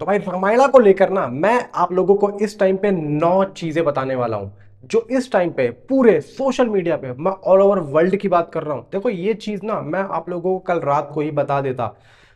तो भाई रामायणा को लेकर ना मैं आप लोगों को इस टाइम पे 9 चीजें बताने वाला हूं जो इस टाइम पे पूरे सोशल मीडिया पे, मैं ऑल ओवर वर्ल्ड की बात कर रहा हूं। देखो ये चीज ना मैं आप लोगों को कल रात को ही बता देता,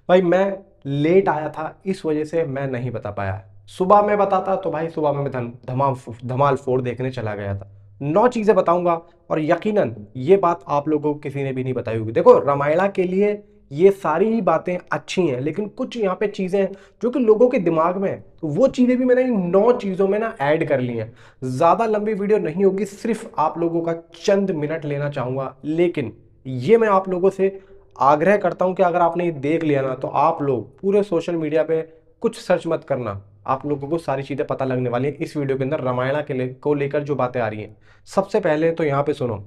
भाई मैं लेट आया था इस वजह से मैं नहीं बता पाया। सुबह में बताता तो भाई सुबह में मैं धमाल धमाल फोड़ देखने चला गया था। 9 चीजें बताऊंगा और यकीनन ये बात आप लोगों को किसी ने भी नहीं बताई होगी। देखो रामायणा के लिए ये सारी ही बातें अच्छी हैं, लेकिन कुछ यहाँ पे चीजें हैं जो कि लोगों के दिमाग में है, तो वो चीजें भी मैंने इन 9 चीजों में ना ऐड कर ली हैं। ज्यादा लंबी वीडियो नहीं होगी, सिर्फ आप लोगों का चंद मिनट लेना चाहूंगा, लेकिन ये मैं आप लोगों से आग्रह करता हूं कि अगर आपने ये देख लिया ना तो आप लोग पूरे सोशल मीडिया पे कुछ सर्च मत करना, आप लोगों को सारी चीजें पता लगने वाली हैं इस वीडियो के अंदर रामायणा को लेकर जो बातें आ रही हैं। सबसे पहले तो यहाँ पे सुनो,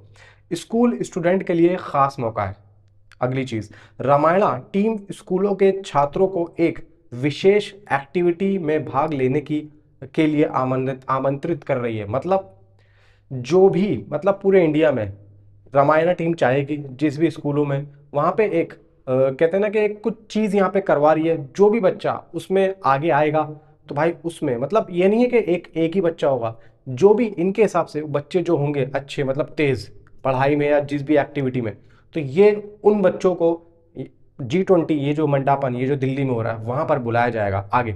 स्कूल स्टूडेंट के लिए खास मौका है। अगली चीज, रामायणा टीम स्कूलों के छात्रों को एक विशेष एक्टिविटी में भाग लेने की के लिए आमंत्रित आमंत्रित कर रही है। मतलब जो भी, मतलब पूरे इंडिया में रामायणा टीम चाहेगी जिस भी स्कूलों में, वहां पे एक कहते हैं ना कि एक कुछ चीज यहाँ पे करवा रही है, जो भी बच्चा उसमें आगे आएगा तो भाई उसमें, मतलब ये नहीं है कि एक एक ही बच्चा होगा, जो भी इनके हिसाब से बच्चे जो होंगे अच्छे, मतलब तेज पढ़ाई में या जिस भी एक्टिविटी में, तो ये उन बच्चों को G20, ये जो मंडापन ये जो दिल्ली में हो रहा है वहां पर बुलाया जाएगा। आगे,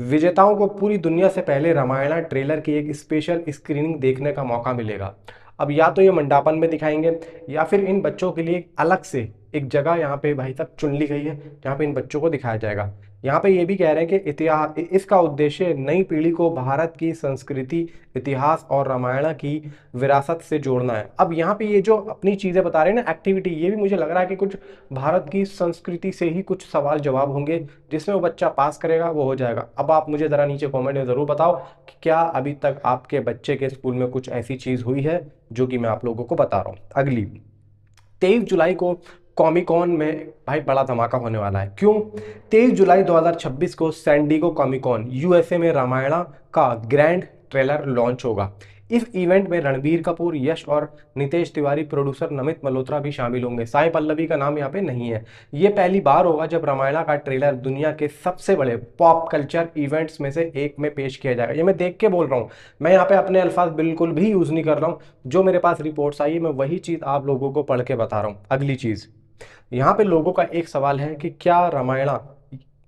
विजेताओं को पूरी दुनिया से पहले रामायणा ट्रेलर की एक स्पेशल स्क्रीनिंग देखने का मौका मिलेगा। अब या तो ये मंडापन में दिखाएंगे या फिर इन बच्चों के लिए अलग से एक जगह यहाँ पे भाई साहब चुन ली गई है जहाँ पे इन बच्चों को दिखाया जाएगा। यहाँ पे ये भी कह रहे हैं कि इतिहास, इसका उद्देश्य नई पीढ़ी को भारत की संस्कृति, इतिहास और रामायण की विरासत से जोड़ना है। अब यहाँ पे ये जो अपनी चीजें बता रहे हैं ना एक्टिविटी, ये भी मुझे लग रहा है कि कुछ भारत की संस्कृति से ही कुछ सवाल जवाब होंगे, जिसमें वो बच्चा पास करेगा वो हो जाएगा। अब आप मुझे जरा नीचे कमेंट में जरूर बताओ कि क्या अभी तक आपके बच्चे के स्कूल में कुछ ऐसी चीज हुई है जो कि मैं आप लोगों को बता रहा हूँ। अगली, 23 जुलाई को कॉमिकॉन में भाई बड़ा धमाका होने वाला है। क्यों? 23 जुलाई 2026 को सैनडिगो कॉमिकॉन यूएसए में रामायणा का ग्रैंड ट्रेलर लॉन्च होगा। इस इवेंट में रणबीर कपूर, यश और नितेश तिवारी, प्रोड्यूसर नमित मल्होत्रा भी शामिल होंगे। साई पल्लवी का नाम यहाँ पे नहीं है। ये पहली बार होगा जब रामायणा का ट्रेलर दुनिया के सबसे बड़े पॉप कल्चर इवेंट्स में से एक में पेश किया जाएगा। ये मैं देख के बोल रहा हूँ, मैं यहाँ पे अपने अल्फाज बिल्कुल भी यूज नहीं कर रहा हूँ, जो मेरे पास रिपोर्ट्स आई है मैं वही चीज आप लोगों को पढ़ के बता रहा हूँ। अगली चीज, यहाँ पे लोगों का एक सवाल है कि क्या रामायणा,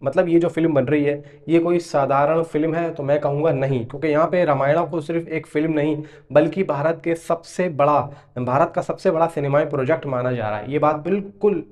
मतलब ये जो फिल्म बन रही है ये कोई साधारण फिल्म है? तो मैं कहूँगा नहीं, क्योंकि यहाँ पे रामायणा को सिर्फ एक फिल्म नहीं बल्कि भारत का सबसे बड़ा सिनेमाई प्रोजेक्ट माना जा रहा है। ये बात बिल्कुल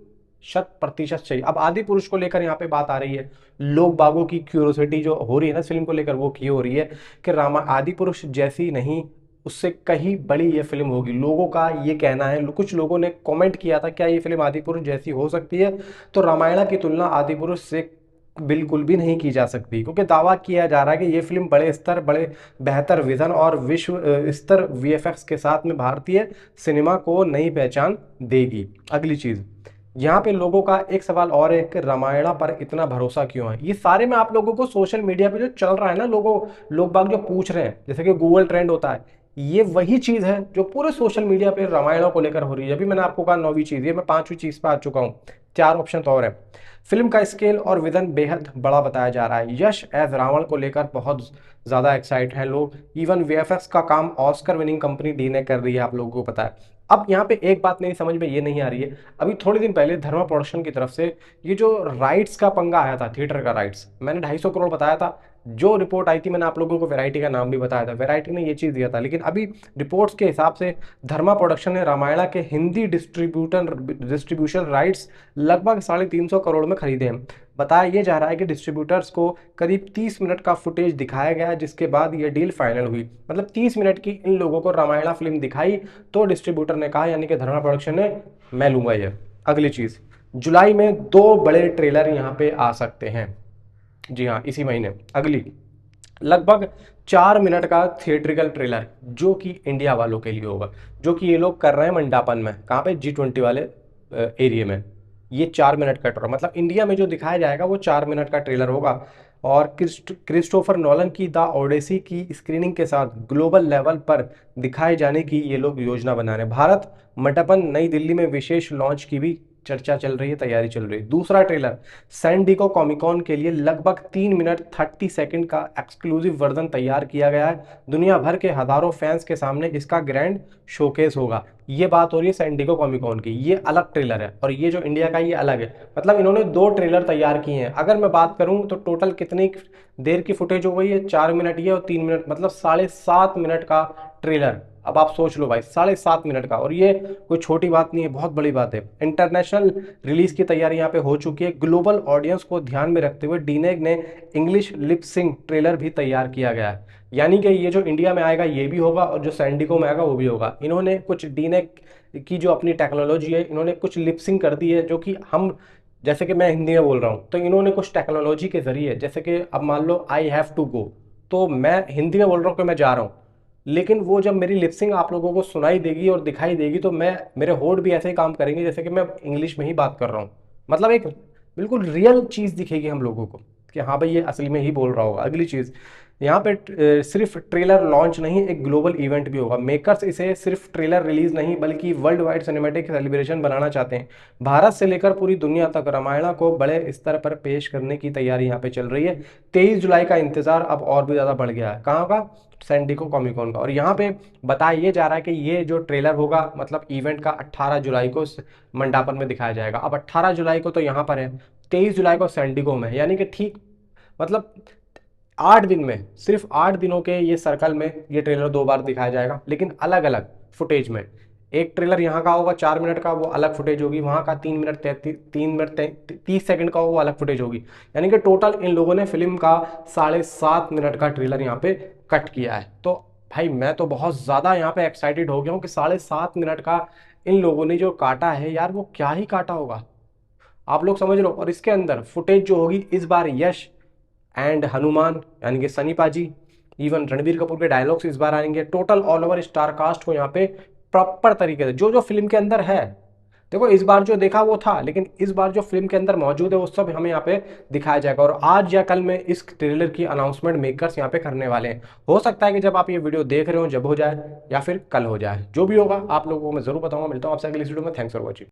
100% सही। अब आदि पुरुष को लेकर यहाँ पे बात आ रही है, लोग बागों की क्यूरोसिटी जो हो रही है ना इस फिल्म को लेकर, वो की हो रही है कि रामा आदि पुरुष जैसी नहीं, उससे कहीं बड़ी ये फिल्म होगी। लोगों का ये कहना है, कुछ लोगों ने कमेंट किया था क्या ये फिल्म आदि पुरुष जैसी हो सकती है, तो रामायणा की तुलना आदि पुरुष से बिल्कुल भी नहीं की जा सकती, क्योंकि दावा किया जा रहा है कि ये फिल्म बड़े स्तर, बड़े बेहतर विजन और विश्व स्तर वीएफएक्स के साथ में भारतीय सिनेमा को नई पहचान देगी। अगली चीज, यहाँ पे लोगों का एक सवाल और है कि रामायणा पर इतना भरोसा क्यों है। ये सारे मैं आप लोगों को सोशल मीडिया पे जो चल रहा है ना, लोग बाग जो पूछ रहे हैं, जैसे कि गूगल ट्रेंड होता है, ये वही चीज है जो पूरे सोशल मीडिया पे रामायणों को लेकर हो रही है। अभी मैंने आपको कहा 9वीं चीज, ये मैं 5वीं चीज पे आ चुका हूँ। 4 ऑप्शन तो और है। फिल्म का स्केल और विजन बेहद बड़ा बताया जा रहा है। यश एज रावण को लेकर बहुत ज्यादा एक्साइट है लोग। इवन वीएफएक्स का काम ऑस्कर विनिंग कंपनी डी ने कर रही है, आप लोगों को पता है। अब यहाँ पे एक बात मेरी समझ में ये नहीं आ रही है, अभी थोड़े दिन पहले धर्मा प्रोडक्शन की तरफ से ये जो राइट्स का पंगा आया था, थिएटर का राइट्स, मैंने 250 करोड़ बताया था। जो रिपोर्ट आई थी मैंने आप लोगों को वैरायटी का नाम भी बताया था, वैरायटी ने ये चीज दिया था, लेकिन अभी रिपोर्ट्स के हिसाब से धर्मा प्रोडक्शन ने रामायणा के हिंदी डिस्ट्रीब्यूशन राइट्स लगभग 350 करोड़ में खरीदे हैं। बताया यह जा रहा है कि डिस्ट्रीब्यूटर्स को करीब 30 मिनट का फुटेज दिखाया गया, जिसके बाद यह डील फाइनल हुई। मतलब 30 मिनट की इन लोगों को रामायणा फिल्म दिखाई तो डिस्ट्रीब्यूटर ने कहा, यानी कि धर्मा प्रोडक्शन ने, मैं लूंगा ये। अगली चीज, जुलाई में 2 बड़े ट्रेलर यहाँ पे आ सकते हैं। जी हाँ, इसी महीने। अगली, लगभग 4 मिनट का थिएट्रिकल ट्रेलर जो कि इंडिया वालों के लिए होगा, जो कि ये लोग कर रहे हैं मंडापन में, कहाँ पे, G20 वाले एरिया में। ये 4 मिनट का ट्रेलर, मतलब इंडिया में जो दिखाया जाएगा वो 4 मिनट का ट्रेलर होगा। और क्रिस्टोफर नॉलन की द ओडेसी की स्क्रीनिंग के साथ ग्लोबल लेवल पर दिखाए जाने की ये लोग योजना बना रहे हैं। भारत मंडपन नई दिल्ली में विशेष लॉन्च की भी चर्चा चल रही है, तैयारी चल रही है। दूसरा ट्रेलर, सैन डिego कॉमिकॉन के लिए लगभग 3 मिनट 30 सेकंड का एक्सक्लूसिव वर्जन तैयार किया गया है। दुनिया भर के हजारों फैंस के सामने इसका ग्रैंड शोकेस होगा। ये बात हो रही है सैन डिego कॉमिकॉन की, ये अलग ट्रेलर है, और ये जो इंडिया का ये अलग है। मतलब इन्होंने दो ट्रेलर तैयार किए हैं। अगर मैं बात करूं तो टोटल कितनी देर की फुटेज हो गई है, 4 मिनट ये और 3 मिनट, मतलब 7.5 मिनट का ट्रेलर। अब आप सोच लो भाई, 7.5 मिनट का, और ये कोई छोटी बात नहीं है, बहुत बड़ी बात है। इंटरनेशनल रिलीज की तैयारी यहाँ पे हो चुकी है। ग्लोबल ऑडियंस को ध्यान में रखते हुए डीनेग ने इंग्लिश लिप सिंक ट्रेलर भी तैयार किया गया है। यानी कि ये जो इंडिया में आएगा ये भी होगा, और जो सैन डिego में आएगा वो भी होगा। इन्होंने कुछ डीनेग की जो अपनी टेक्नोलॉजी है, इन्होंने कुछ लिपसिंग कर दी है, जो कि हम, जैसे कि मैं हिंदी में बोल रहा हूँ तो इन्होंने कुछ टेक्नोलॉजी के जरिए, जैसे कि अब मान लो आई हैव टू गो, तो मैं हिंदी में बोल रहा हूँ कि मैं जा रहा हूँ, लेकिन वो जब मेरी लिपसिंग आप लोगों को सुनाई देगी और दिखाई देगी तो मैं, मेरे होठ भी ऐसे ही काम करेंगे जैसे कि मैं इंग्लिश में ही बात कर रहा हूँ। मतलब एक बिल्कुल रियल चीज़ दिखेगी हम लोगों को कि हाँ भाई ये असली में ही बोल रहा होगा। अगली चीज़, यहाँ पे सिर्फ ट्रेलर लॉन्च नहीं, एक ग्लोबल इवेंट भी होगा। मेकर्स इसे सिर्फ ट्रेलर रिलीज नहीं बल्कि वर्ल्ड वाइड सिनेमैटिक सेलिब्रेशन बनाना चाहते हैं। भारत से लेकर पूरी दुनिया तक रामायण को बड़े स्तर पर पेश करने की तैयारी यहाँ पे चल रही है। 23 जुलाई का इंतजार अब और भी ज़्यादा बढ़ गया है। कहाँ का? सैन डिego कॉमिकॉन का। और यहाँ पे बताया जा रहा है कि ये जो ट्रेलर होगा, मतलब इवेंट का 18 जुलाई को मंडापन में दिखाया जाएगा। अब 18 जुलाई को तो यहाँ पर है, 23 जुलाई को सैन डिego में है, यानी कि ठीक, मतलब 8 दिन में, सिर्फ 8 दिनों के ये सर्कल में ये ट्रेलर दो बार दिखाया जाएगा, लेकिन अलग अलग फुटेज में। एक ट्रेलर यहाँ का होगा 4 मिनट का, वो अलग फुटेज होगी। वहाँ का 3 मिनट 30 सेकंड का वो अलग फुटेज होगी। यानी कि टोटल इन लोगों ने फिल्म का 7.5 मिनट का ट्रेलर यहाँ पे कट किया है। तो भाई मैं तो बहुत ज़्यादा यहाँ पे एक्साइटेड हो गया हूँ कि 7.5 मिनट का इन लोगों ने जो काटा है यार, वो क्या ही काटा होगा, आप लोग समझ लो। और इसके अंदर फुटेज जो होगी इस बार, यश एंड हनुमान यानी कि सनी पाजी, इवन रणबीर कपूर के डायलॉग्स इस बार आएंगे। Total all over star cast को यहाँ पे प्रॉपर तरीके से जो जो फिल्म के अंदर है, देखो इस बार जो देखा वो था, लेकिन इस बार जो फिल्म के अंदर मौजूद है वो सब हमें यहाँ पे दिखाया जाएगा। और आज या कल में इस ट्रेलर की अनाउंसमेंट मेकर्स यहाँ पे करने वाले हैं। हो सकता है कि जब आप ये वीडियो देख रहे हो जब हो जाए, या फिर कल हो जाए। जो भी होगा आप लोगों को मैं जरूर बताऊंगा। मिलता हूँ आपसे अगली वीडियो में। Thanks for watching.